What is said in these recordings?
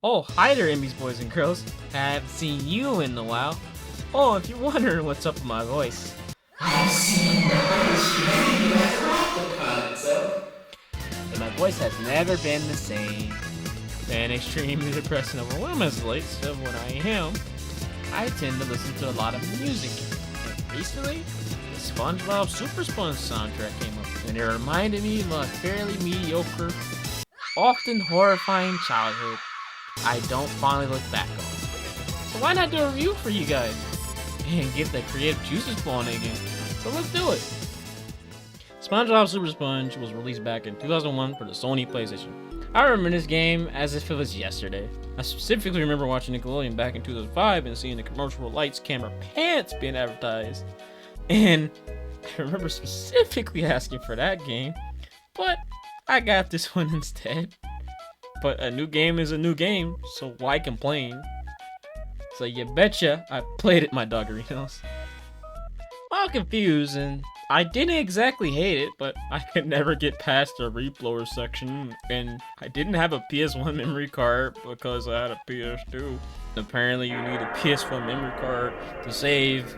Oh, hi there, MBs boys and girls. I haven't seen you in a while. Oh, if you're wondering what's up with my voice, I've seen the hundreds of concept. and my voice has never been the same. And extremely depressed and overwhelmed as late, so when I am, I tend to listen to a lot of music. And recently, the SpongeBob Super Sponge soundtrack came up, and it reminded me of a fairly mediocre, often horrifying childhood I don't finally look back on. So why not do a review for you guys? And get the creative juices flowing again. So let's do it. SpongeBob Super Sponge was released back in 2001 for the Sony PlayStation. I remember this game as if it was yesterday. I specifically remember watching Nickelodeon back in 2005 and seeing the commercial lights, camera, pants being advertised. And I remember specifically asking for that game, but I got this one instead. But a new game is a new game, so why complain? So you betcha I played it, my Doggerinos. Well, confused, and I didn't exactly hate it, but I could never get past the replower section, and I didn't have a PS1 memory card because I had a PS2. Apparently you need a PS1 memory card to save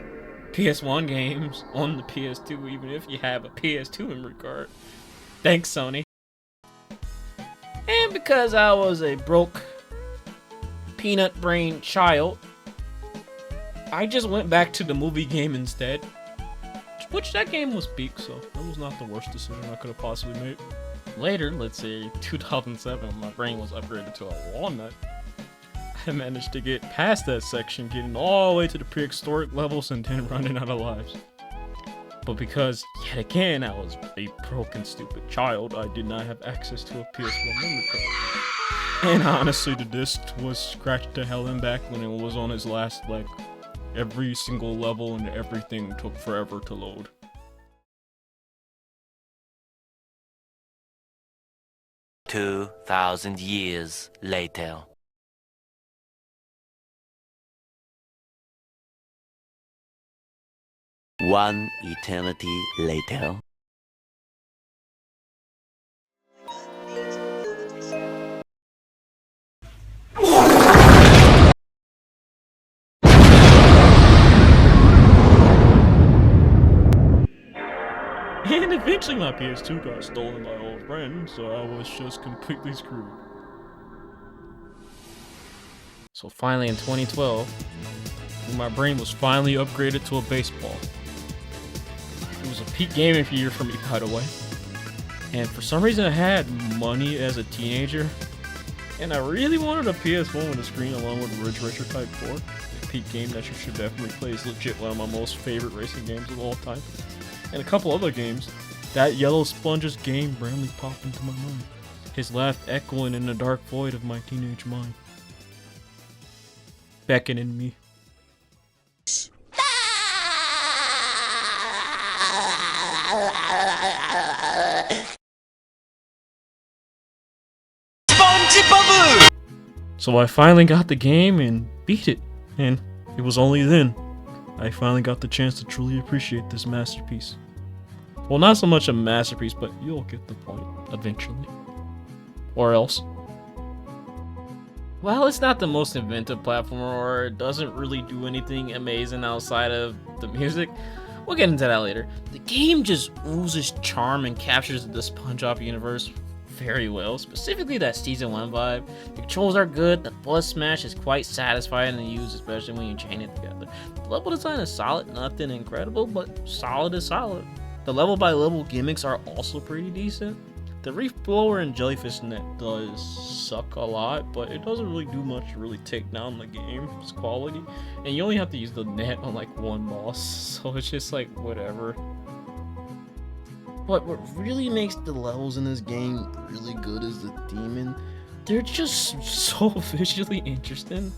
PS1 games on the PS2, even if you have a PS2 memory card. Thanks, Sony. And because I was a broke peanut brain child, I just went back to the movie game instead. Which that game was peak, so that was not the worst decision I could have possibly made. Later, let's say 2007, when my brain was upgraded to a walnut, I managed to get past that section, getting all the way to the prehistoric levels and then running out of lives. But because, yet again, I was a broken, stupid child, I did not have access to a PS1 memory card. And honestly, the disc was scratched to hell and back when it was on its last leg. Every single level and everything took forever to load. "2,000 years later." One eternity later. And eventually my PS2 got stolen by old friends, so I was just completely screwed. So finally in 2012, when my brain was finally upgraded to a baseball. It was a peak gaming year for me, by the way. And for some reason I had money as a teenager, and I really wanted a PS1 with a screen along with Ridge Racer Type 4. A peak game that you should definitely play. Is legit one of my most favorite racing games of all time. And a couple other games. That Yellow Sponge's game randomly popped into my mind. His laugh echoing in the dark void of my teenage mind. Beckoning me. SpongeBob! So I finally got the game and beat it. And it was only then I finally got the chance to truly appreciate this masterpiece. Well, not so much a masterpiece, but you'll get the point eventually. Or else. Well, it's not the most inventive platformer, or it doesn't really do anything amazing outside of the music. We'll get into that later. The game just oozes charm and captures the SpongeBob universe very well, specifically that Season 1 vibe. The controls are good, the buzz smash is quite satisfying to use, especially when you chain it together. The level design is solid, nothing incredible, but solid is solid. The level by level gimmicks are also pretty decent. The reef blower and jellyfish net does suck a lot, but it doesn't really do much to really take down the game's quality. And you only have to use the net on like one boss, so it's just like whatever. But what really makes the levels in this game really good is the demon. They're just so visually interesting,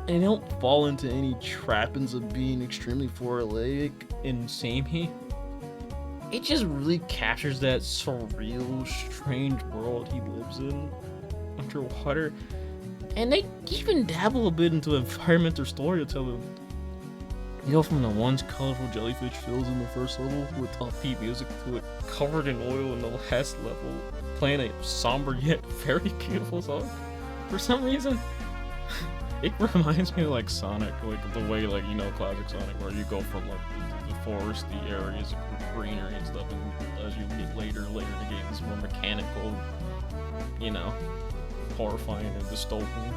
and they don't fall into any trappings of being extremely formulaic and samey. It just really captures that surreal, strange world he lives in underwater. And they even dabble a bit into environmental storytelling. You go from the once colorful jellyfish fields in the first level with upbeat music to it covered in oil in the last level, playing a somber yet very beautiful song. For some reason, It reminds me of like Sonic, like the way, like, you know, classic Sonic, where you go from like the foresty areas, greenery and stuff, and as you get later in the game, it's more mechanical, you know, horrifying and dystopian,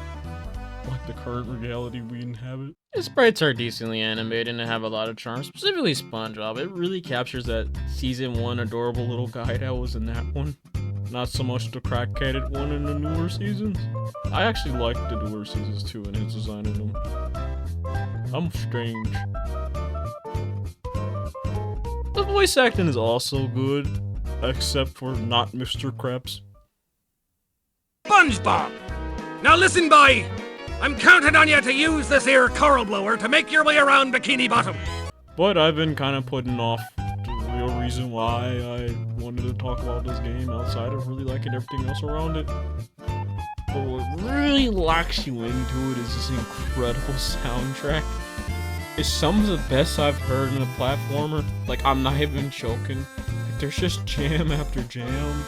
like the current reality we inhabit. The sprites are decently animated and have a lot of charm, specifically SpongeBob. It really captures that season 1 adorable little guy that was in that one. Not so much the crack-headed one in the newer seasons. I actually like the newer seasons too, and his design in them. I'm strange. The voice acting is also good, except for not Mr. Krabs. SpongeBob! Now listen, boy! I'm counting on you to use this here coral blower to make your way around Bikini Bottom. But I've been kind of putting off the real reason why I wanted to talk about this game outside of really liking everything else around it. But what really locks you into it is this incredible soundtrack. It's some of the best I've heard in a platformer. Like, I'm not even joking. Like, there's just jam after jam.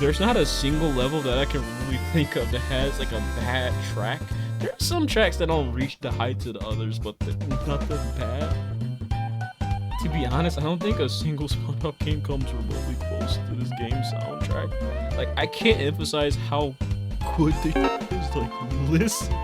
There's not a single level that I can really think of that has like a bad track. There's some tracks that don't reach the heights of the others, but nothing bad. To be honest, I don't think a single SpongeBob game comes remotely close to this game's soundtrack. Like, I can't emphasize how good this is. Like, listen.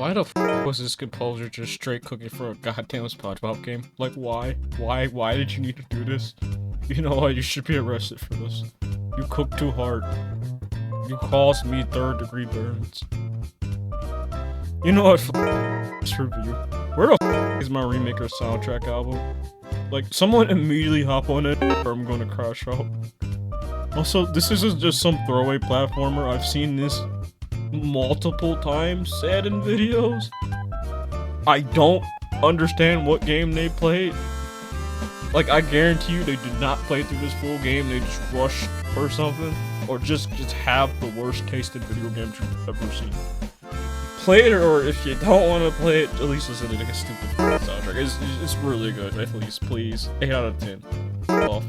Why the f was this composer just straight cooking for a goddamn SpongeBob game? Like, why? Why did you need to do this? You know what? You should be arrested for this. You cooked too hard. You caused me 3rd-degree burns. You know what? This review. Where the f is my Remaker soundtrack album? Like, someone immediately hop on it, or I'm gonna crash out. Also, this isn't just some throwaway platformer. I've seen this multiple times said in videos. I don't understand what game they played. Like, I guarantee you they did not play through this full game. They just rushed or something, or just have the worst taste in video games you've ever seen. play it, or if you don't want to play it, at least listen to the stupid soundtrack. It's really good. At least, please. 8 out of 10. Well,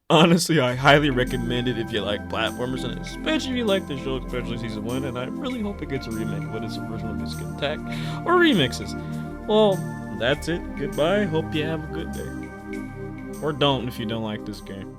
honestly, I highly recommend it if you like platformers, and especially if you like the show, especially season 1. And I really hope it gets a remake, whether it's original music attack or remixes. Well, that's it. Goodbye. Hope you have a good day. Or don't if you don't like this game.